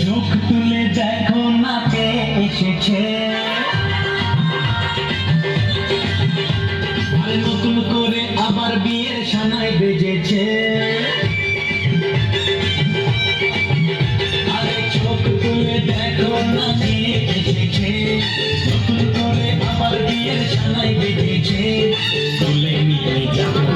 চোখ তুলে দেখো না কে এসেছে, আর নতুন করে আবার বিয়ের সানাই বেজেছে। আরে চোখ তুলে দেখো না কে এসেছে, নতুন করে আবার বিয়ের সানাই বেজেছে। তুলে নিয়ে যাবো